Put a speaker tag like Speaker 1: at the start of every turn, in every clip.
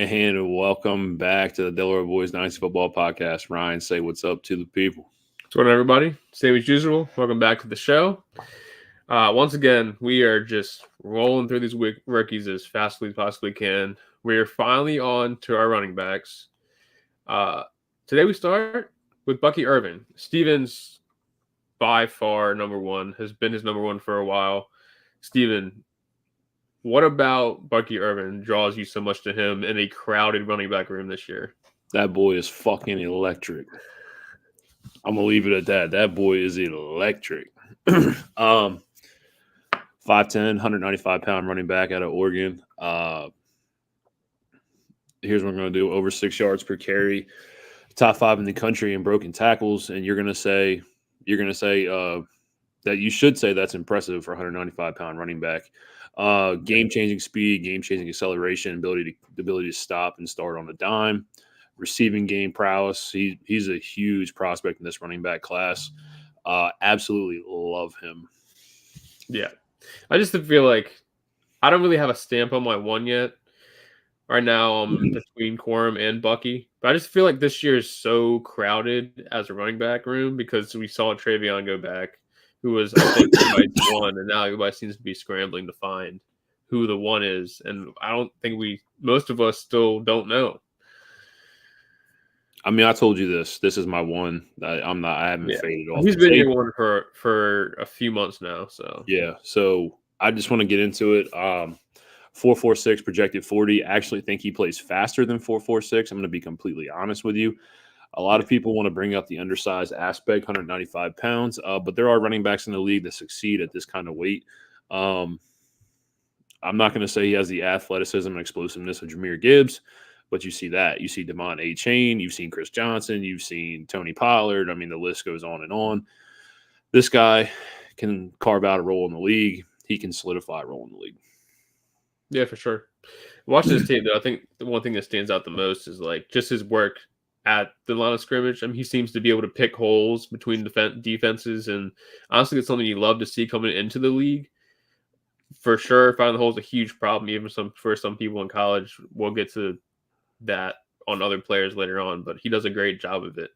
Speaker 1: And welcome back to the Delaware Boys Dynasty Football Podcast. Ryan, say what's up to the people.
Speaker 2: What's going on, everybody? Same as usual. Welcome back to the show. Once again, we are just rolling through these rookies as fast as we possibly can. We are finally on to our running backs. Today we start with Bucky Irving. Steven's by far number one, has been his number one for a while. Steven, what about Bucky Irving draws you so much to him in a crowded running back room this year?
Speaker 1: That boy is fucking electric. I'm going to leave it at that. That boy is electric. 5'10", 195-pound running back out of Oregon. Here's what I'm going to do. Over 6 yards per carry. Top 5 in the country in broken tackles. And you're going to say that you should say that's impressive for a 195-pound running back. Game-changing speed, game-changing acceleration, ability to stop and start on a dime. Receiving game prowess. He's a huge prospect in this running back class. Absolutely love him.
Speaker 2: Yeah. I just feel like I don't really have a stamp on my one yet. Right now I'm between Quorum and Bucky. But I just feel like this year is so crowded as a running back room because we saw Travion go back, who was, I think, everybody's one, and now everybody seems to be scrambling to find who the one is. And I don't think most of us still don't know.
Speaker 1: I mean, I told you this. This is my one. I haven't faded off.
Speaker 2: He's been your one for a few months now. So
Speaker 1: yeah. So I just want to get into it. 4.46 projected 40. I actually think he plays faster than 4.46. I'm going to be completely honest with you. A lot of people want to bring up the undersized aspect, 195 pounds, but there are running backs in the league that succeed at this kind of weight. I'm not going to say he has the athleticism and explosiveness of Jahmyr Gibbs. But you see that. You see Devon A-Chain. You've seen Chris Johnson. You've seen Tony Pollard. I mean, the list goes on and on. This guy can carve out a role in the league. He can solidify a role in the league.
Speaker 2: Yeah, for sure. Watching this team, though, I think the one thing that stands out the most is like just his work at the line of scrimmage. I mean, he seems to be able to pick holes between defenses. And honestly, it's something you love to see coming into the league. For sure, finding the hole is a huge problem, even for some people in college. We'll get to that on other players later on, but he does a great job of it.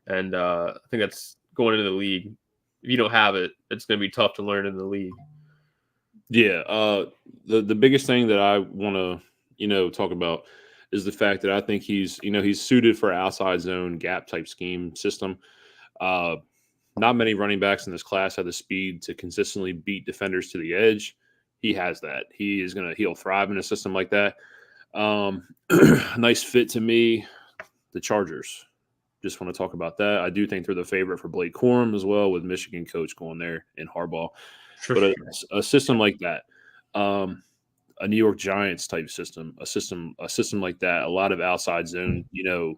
Speaker 2: And I think that's going into the league. If you don't have it, it's going to be tough to learn in the league.
Speaker 1: Yeah. The biggest thing that I want to, talk about is the fact that I think he's suited for outside zone gap type scheme system. Not many running backs in this class have the speed to consistently beat defenders to the edge. He has that. He'll thrive in a system like that. Nice fit to me, the Chargers. Just want to talk about that. I do think they're the favorite for Blake Corum as well, with Michigan coach going there in Harbaugh. But a system like that, a New York Giants type system, a system like that, a lot of outside zone,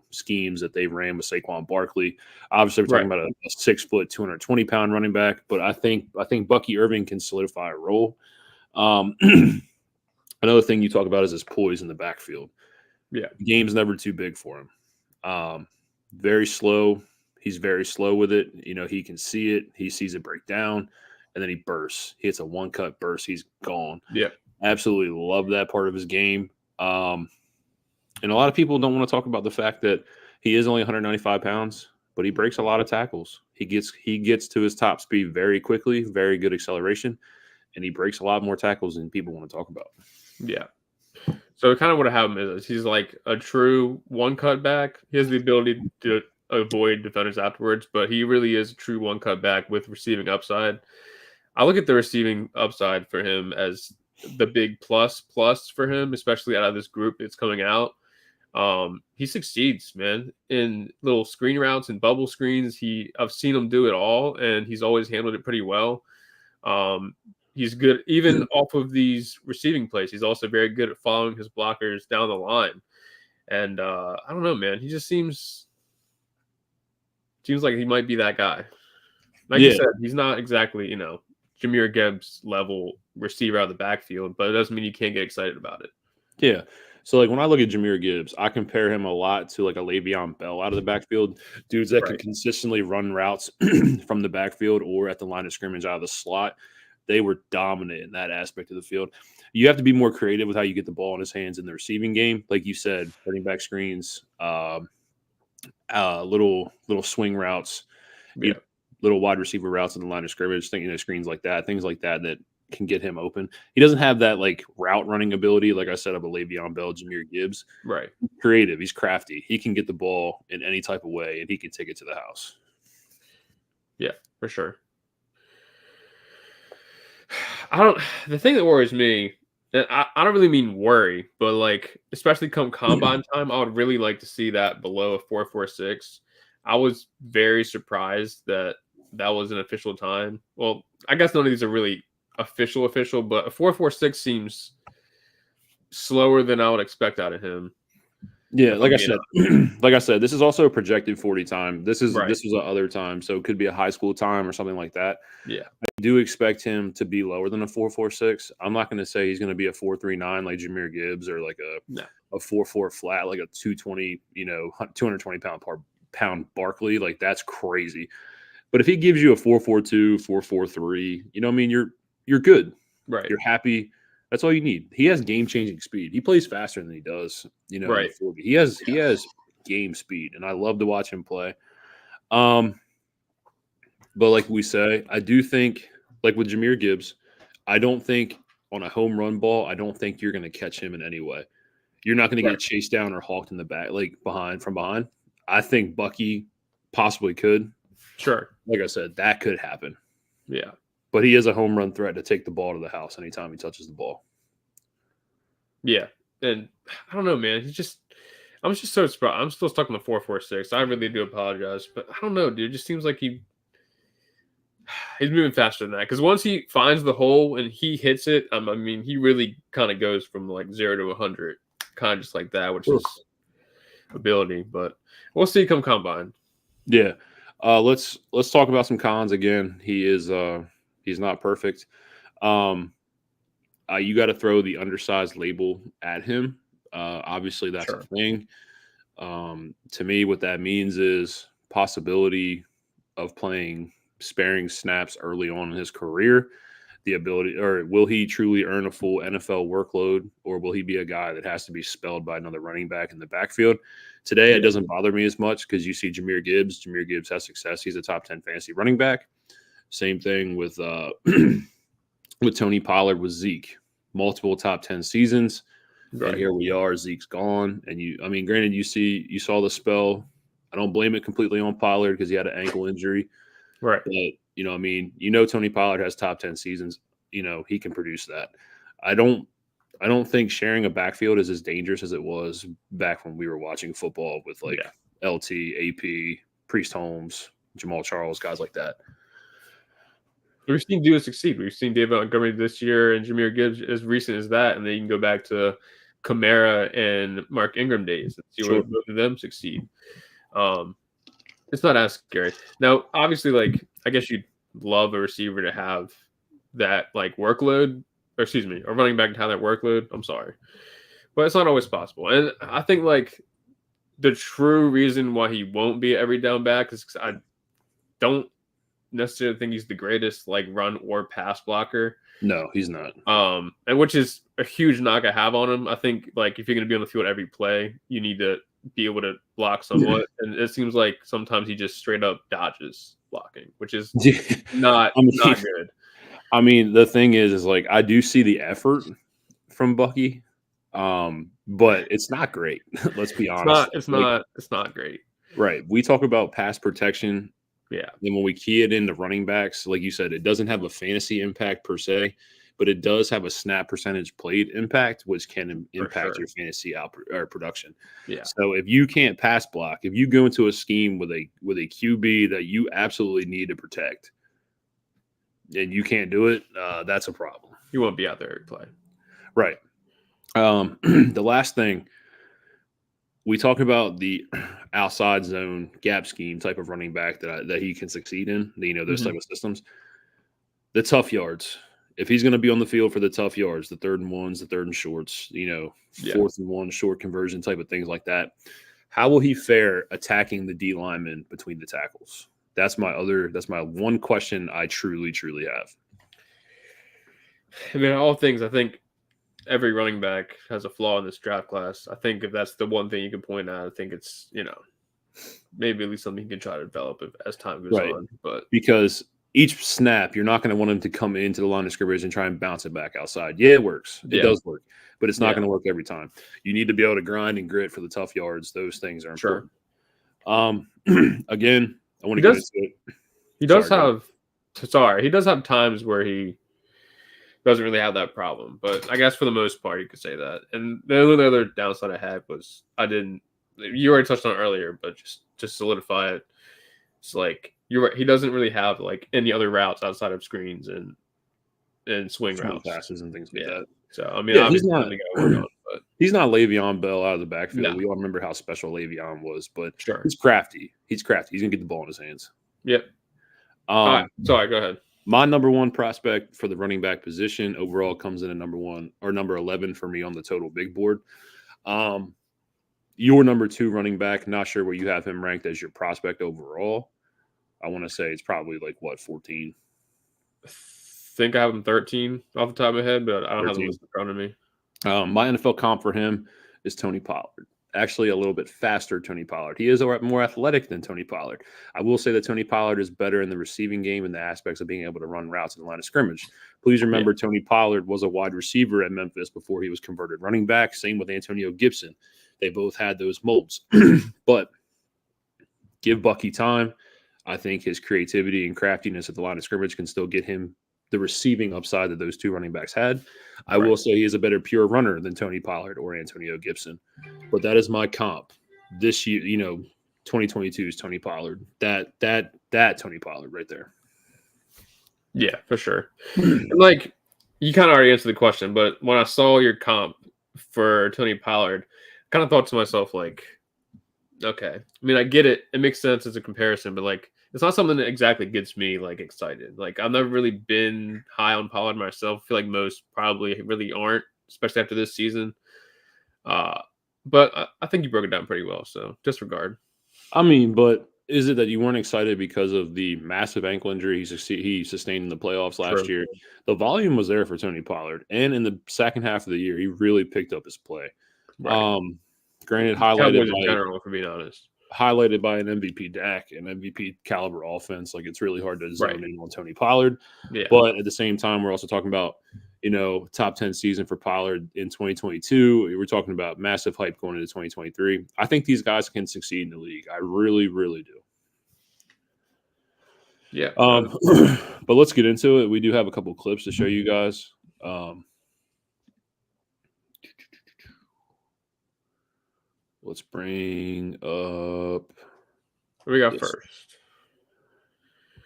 Speaker 1: schemes that they ran with Saquon Barkley. Obviously, we're talking about a 6 foot, 220-pound running back, but I think Bucky Irving can solidify a role. Another thing you talk about is his poise in the backfield.
Speaker 2: Yeah.
Speaker 1: The game's never too big for him. Very slow. He's very slow with it. He can see it. He sees it break down, and then he bursts. He hits a one-cut burst. He's gone.
Speaker 2: Yeah.
Speaker 1: Absolutely love that part of his game. And a lot of people don't want to talk about the fact that he is only 195 pounds, but he breaks a lot of tackles. He gets to his top speed very quickly, very good acceleration, and he breaks a lot more tackles than people want to talk about.
Speaker 2: Yeah. So kind of what happened is he's like a true one-cut back. He has the ability to avoid defenders afterwards, but he really is a true one-cut back with receiving upside. I look at the receiving upside for him as the big plus for him, especially out of this group that's coming out. He succeeds, man, in little screen routes and bubble screens. I've seen him do it all, and he's always handled it pretty well. He's good even off of these receiving plays. He's also very good at following his blockers down the line. And I don't know, man. He just seems like he might be that guy. Like you said, he's not exactly, Jahmyr Gibbs level receiver out of the backfield, but it doesn't mean you can't get excited about it.
Speaker 1: Yeah. So, when I look at Jahmyr Gibbs, I compare him a lot to, a Le'Veon Bell out of the backfield. Dudes that can consistently run routes from the backfield or at the line of scrimmage out of the slot. They were dominant in that aspect of the field. You have to be more creative with how you get the ball in his hands in the receiving game. Like you said, running back screens, little swing routes,
Speaker 2: Yeah.
Speaker 1: little wide receiver routes in the line of scrimmage, screens like that, things like that can get him open. He doesn't have that like route running ability, like I said, of a Le'Veon Bell, Jahmyr Gibbs.
Speaker 2: Right.
Speaker 1: Creative, he's crafty. He can get the ball in any type of way, and he can take it to the house.
Speaker 2: Yeah, for sure. The thing that worries me, and I don't really mean worry, but like, especially come combine time, I would really like to see that below a 4.46. I was very surprised that was an official time. Well, I guess none of these are really official, but a 4.46 seems slower than I would expect out of him.
Speaker 1: Yeah, like I said, this is also a projected 40 time. This was a other time, so it could be a high school time or something like that.
Speaker 2: Yeah,
Speaker 1: I do expect him to be lower than a 4.46. I'm not going to say he's going to be a 4.39 like Jahmyr Gibbs or like a 4.4 flat like a 220, 220 pound Barkley. Like that's crazy. But if he gives you a 4.42, 4.43, you're good.
Speaker 2: right.
Speaker 1: You're happy. That's all you need. He has game-changing speed. He plays faster than he does,
Speaker 2: Right.
Speaker 1: He has game speed, and I love to watch him play. But like we say, I do think, like with Jahmyr Gibbs, I don't think on a home run ball, I don't think you're going to catch him in any way. You're not going to get chased down or hawked in the back, like from behind. I think Bucky possibly could.
Speaker 2: Sure.
Speaker 1: Like I said, that could happen.
Speaker 2: Yeah.
Speaker 1: But he is a home run threat to take the ball to the house anytime he touches the ball.
Speaker 2: Yeah. And I don't know, man. I'm just so surprised. I'm still stuck on the 4.46. I really do apologize. But I don't know, dude. It just seems like he's moving faster than that. Because once he finds the hole and he hits it, he really kind of goes from like 0 to 100. Kind of just like that, which is ability. But we'll see come combine.
Speaker 1: Yeah. Let's talk about some cons again. He's not perfect. You got to throw the undersized label at him. Obviously, that's a thing. To me, what that means is possibility of playing sparing snaps early on in his career. The ability, or will he truly earn a full NFL workload, or will he be a guy that has to be spelled by another running back in the backfield? Today, it doesn't bother me as much because you see Jahmyr Gibbs. Jahmyr Gibbs has success. He's a top 10 fantasy running back. Same thing with with Tony Pollard with Zeke. Multiple top 10 seasons. Right. And here we are. Zeke's gone. And granted, you saw the spell. I don't blame it completely on Pollard because he had an ankle injury.
Speaker 2: Right.
Speaker 1: But, Tony Pollard has top 10 seasons. He can produce that. I don't think sharing a backfield is as dangerous as it was back when we were watching football with LT, AP, Priest Holmes, Jamal Charles, guys like that.
Speaker 2: We've seen duos succeed. We've seen David Montgomery this year and Jahmyr Gibbs as recent as that. And then you can go back to Kamara and Mark Ingram days and see where both of them succeed. It's not as scary. Now, obviously, I guess you'd love a receiver to have that workload, or excuse me, a running back to have that workload. I'm sorry. But it's not always possible. And I think the true reason why he won't be every down back is because I don't necessarily think he's the greatest run or pass blocker.
Speaker 1: No, he's not.
Speaker 2: And which is a huge knock I have on him. I think if you're going to be on the field every play, you need to be able to block somewhat. And it seems like sometimes he just straight up dodges blocking, which is not good.
Speaker 1: The thing is I do see the effort from Bucky, but it's not great. Let's be honest.
Speaker 2: It's not great.
Speaker 1: Right. We talk about pass protection.
Speaker 2: Yeah.
Speaker 1: Then when we key it into running backs, like you said, it doesn't have a fantasy impact per se, but it does have a snap percentage played impact, which can impact your fantasy output or production.
Speaker 2: Yeah.
Speaker 1: So if you can't pass block, if you go into a scheme with a QB that you absolutely need to protect, and you can't do it, that's a problem.
Speaker 2: You won't be out there every play.
Speaker 1: Right. The last thing, we talk about the outside zone gap scheme type of running back that he can succeed in, those type of systems. The tough yards. If he's going to be on the field for the tough yards, the 3rd and 1s, the 3rd and shorts, 4th and 1 short conversion type of things like that, how will he fare attacking the D lineman between the tackles? That's my one question I truly, truly have.
Speaker 2: All things, I think every running back has a flaw in this draft class. I think if that's the one thing you can point out, I think it's, maybe at least something you can try to develop as time goes
Speaker 1: Right.
Speaker 2: on. But
Speaker 1: Because each snap, you're not going to want him to come into the line of scrimmage and try and bounce it back outside. Yeah, it works. It does work, but it's not going to work every time. You need to be able to grind and grit for the tough yards. Those things are important. Again, I want to get into it.
Speaker 2: He does have times where he doesn't really have that problem, but I guess for the most part, you could say that. And the only other downside I had was you already touched on it earlier, but just solidify it. It's like you're right. He doesn't really have like any other routes outside of screens and swing routes,
Speaker 1: passes and things like that.
Speaker 2: So I mean,
Speaker 1: he's not.
Speaker 2: But
Speaker 1: he's not Le'Veon Bell out of the backfield. No. We all remember how special Le'Veon was, but he's crafty. He's crafty. He's gonna get the ball in his hands.
Speaker 2: Yep. Sorry, go ahead.
Speaker 1: My number one prospect for the running back position overall comes in at number 1 or number 11 for me on the total big board. Your number 2 running back, not sure where you have him ranked as your prospect overall. I want to say it's probably like 14.
Speaker 2: I think I have him 13 off the top of my head, but I don't have the list in front of me.
Speaker 1: My NFL comp for him is Tony Pollard. Actually, a little bit faster Tony Pollard. He is more athletic than Tony Pollard. I will say that Tony Pollard is better in the receiving game in the aspects of being able to run routes in the line of scrimmage. Please remember, Tony Pollard was a wide receiver at Memphis before he was converted running back. Same with Antonio Gibson. They both had those molds. But give Bucky time. I think his creativity and craftiness at the line of scrimmage can still get him the receiving upside that those 2 running backs had. I will say he is a better pure runner than Tony Pollard or Antonio Gibson. But that is my comp. This year, 2022 is Tony Pollard. That Tony Pollard right there.
Speaker 2: Yeah, for sure. Like, you kind of already answered the question, but when I saw your comp for Tony Pollard, I kind of thought to myself, like, okay. I mean, I get it. It makes sense as a comparison, but, like, it's not something that exactly gets me, like, excited. Like, I've never really been high on Pollard myself. I feel like most probably really aren't, especially after this season. But I think you broke it down pretty well, so disregard.
Speaker 1: I mean, but is it that you weren't excited because of the massive ankle injury he sustained in the playoffs last year? The volume was there for Tony Pollard, and in the second half of the year, he really picked up his play.
Speaker 2: Right.
Speaker 1: Granted, highlighted
Speaker 2: in general, for being honest.
Speaker 1: Highlighted by an MVP Dak and MVP caliber offense. Like, it's really hard to zone in on Tony Pollard. Yeah. But at the same time, we're also talking about, top 10 season for Pollard in 2022. We're talking about massive hype going into 2023. I think these guys can succeed in the league. I really, really do.
Speaker 2: Yeah.
Speaker 1: But let's get into it. We do have a couple clips to show you guys. Let's bring up.
Speaker 2: What we got first?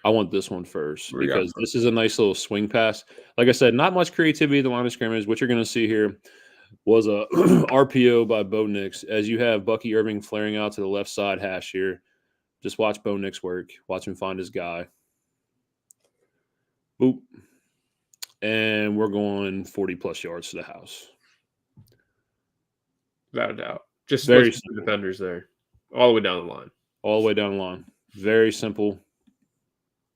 Speaker 1: I want this one first because this is a nice little swing pass. Like I said, not much creativity at the line of scrimmage. What you're going to see here was a RPO by Bo Nix. As you have Bucky Irving flaring out to the left side hash here. Just watch Bo Nix work. Watch him find his guy. Boop. And we're going 40-plus yards to the house.
Speaker 2: Without a doubt. Just very simple defenders there. All the way down the line.
Speaker 1: All the way down the line. Very simple.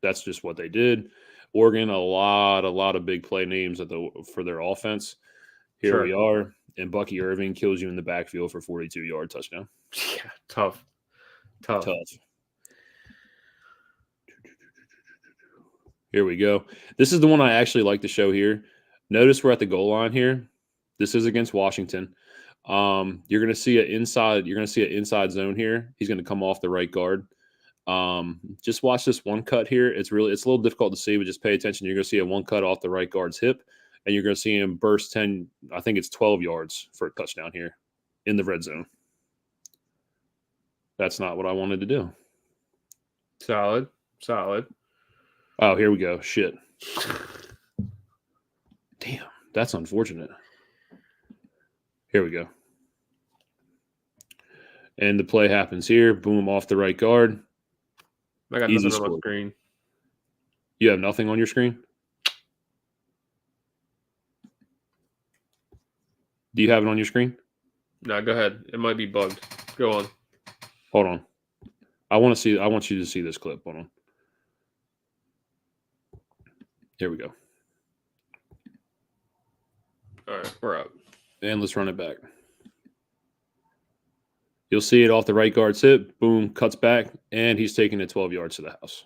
Speaker 1: That's just what they did. Oregon, a lot of big play names for their offense. Here we are. And Bucky Irving kills you in the backfield for 42-yard touchdown.
Speaker 2: Yeah, tough.
Speaker 1: Here we go. This is the one I actually like to show here. Notice we're at the goal line here. This is against Washington. You're going to see an inside zone here. He's going to come off the right guard. Just watch this one cut here. It's a little difficult to see, but just pay attention. You're going to see a one cut off the right guard's hip, and you're going to see him burst 10, I think it's 12 yards for a touchdown here in the red zone. That's not what I wanted to do.
Speaker 2: Solid.
Speaker 1: Oh, here we go. Shit. Damn, that's unfortunate. Here we go. And the play happens here. Boom, off the right guard.
Speaker 2: I got nothing on my screen.
Speaker 1: You have nothing on your screen? Do you have it on your screen?
Speaker 2: No, go ahead. It might be bugged. Go on.
Speaker 1: Hold on. I want you to see this clip. Hold on. Here we go.
Speaker 2: All right, we're up.
Speaker 1: And let's run it back. You'll see it off the right guard's hip. Boom, cuts back, and he's taking it 12 yards to the house.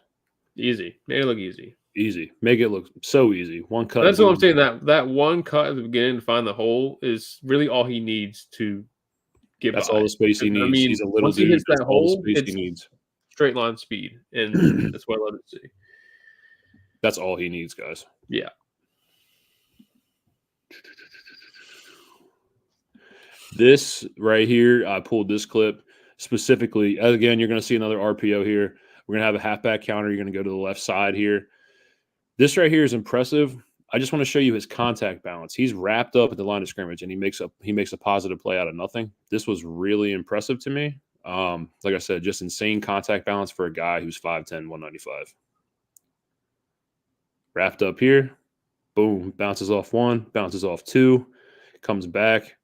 Speaker 2: Easy. Made it look easy.
Speaker 1: Easy. Make it look so easy. One cut.
Speaker 2: That's what I'm saying. That one cut at the beginning to find the hole is really all he needs to get
Speaker 1: That's
Speaker 2: by.
Speaker 1: all the space he needs.
Speaker 2: I mean,
Speaker 1: he's a little
Speaker 2: once
Speaker 1: dude.
Speaker 2: he hits
Speaker 1: That's
Speaker 2: that
Speaker 1: all the
Speaker 2: hole,
Speaker 1: space
Speaker 2: it's
Speaker 1: he needs.
Speaker 2: straight line speed, and that's what I love to see.
Speaker 1: That's all he needs, guys.
Speaker 2: Yeah.
Speaker 1: This right here, I pulled this clip specifically. Again, you're going to see another RPO here. We're going to have a halfback counter. You're going to go to the left side here. This right here is impressive. I just want to show you his contact balance. He's wrapped up at the line of scrimmage, and he makes a positive play out of nothing. This was really impressive to me. Like I said, just insane contact balance for a guy who's 5'10", 195. Wrapped up here. Boom. Bounces off one. Bounces off two. Comes back.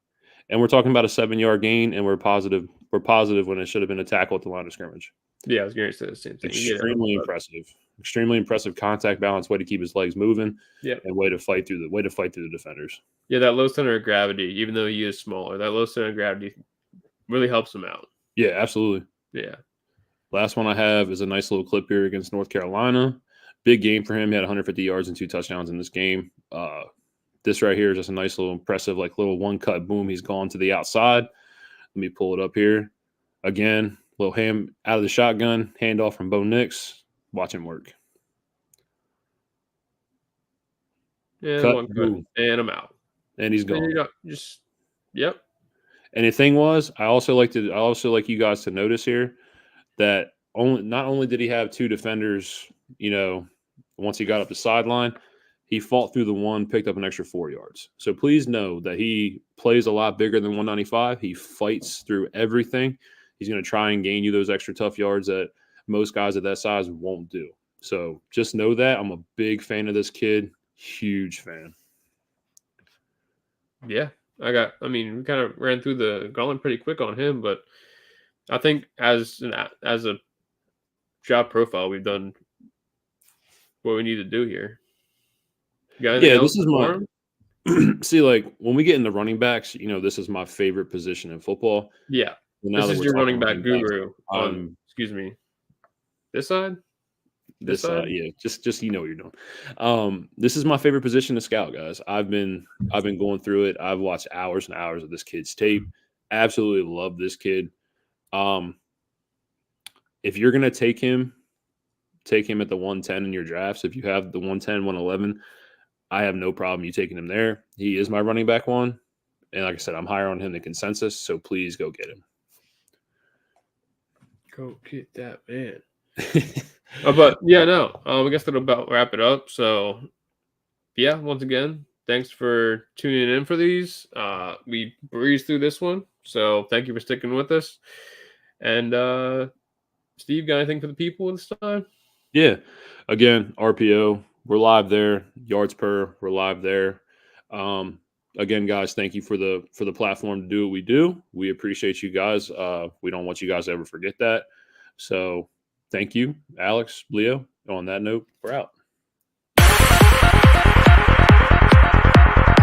Speaker 1: And we're talking about a 7-yard gain, and we're positive when it should have been a tackle at the line of scrimmage.
Speaker 2: Yeah, I was going to say the same thing.
Speaker 1: Extremely impressive. Extremely impressive contact balance, way to keep his legs moving, and way to fight through the defenders.
Speaker 2: Yeah, that low center of gravity, even though he is smaller, that low center of gravity really helps him out.
Speaker 1: Yeah, absolutely.
Speaker 2: Yeah.
Speaker 1: Last one I have is a nice little clip here against North Carolina. Big game for him. He had 150 yards and 2 touchdowns in this game. This right here is just a nice little impressive, like little one cut boom. He's gone to the outside. Let me pull it up here. Again, little ham out of the shotgun, handoff from Bo Nix. Watch him work.
Speaker 2: Yeah,
Speaker 1: Cut,
Speaker 2: one cut,
Speaker 1: boom.
Speaker 2: and I'm out.
Speaker 1: And he's gone.
Speaker 2: Yep.
Speaker 1: And the thing was, I also like you guys to notice here that not only did he have 2 defenders, once he got up the sideline, he fought through the one, picked up an extra 4 yards. So please know that he plays a lot bigger than 195. He fights through everything. He's going to try and gain you those extra tough yards that most guys at that size won't do. So just know that. I'm a big fan of this kid. Huge fan.
Speaker 2: Yeah. we kind of ran through the gauntlet pretty quick on him, but I think as a job profile, we've done what we need to do here.
Speaker 1: This is my see, like when we get into running backs, this is my favorite position in football.
Speaker 2: Yeah. This is your running back guru on, this side?
Speaker 1: This side, yeah. Just what you're doing. This is my favorite position to scout, guys. I've been going through it. I've watched hours and hours of this kid's tape. Absolutely love this kid. If you're gonna take him at the 110 in your drafts. If you have the 110, 111, I have no problem you taking him there. He is my running back one. And like I said, I'm higher on him than consensus, so please go get him.
Speaker 2: Go get that man. But yeah, no. I guess that'll about wrap it up. So yeah, once again, thanks for tuning in for these. We breezed through this one. So thank you for sticking with us. And Steve, got anything for the people this time?
Speaker 1: Yeah. Again, RPO, we're live there. Yards per, we're live there. Again, guys, thank you for the platform to do what we do. We appreciate you guys. We don't want you guys to ever forget that. So thank you, Alex, Leo. On that note, we're out.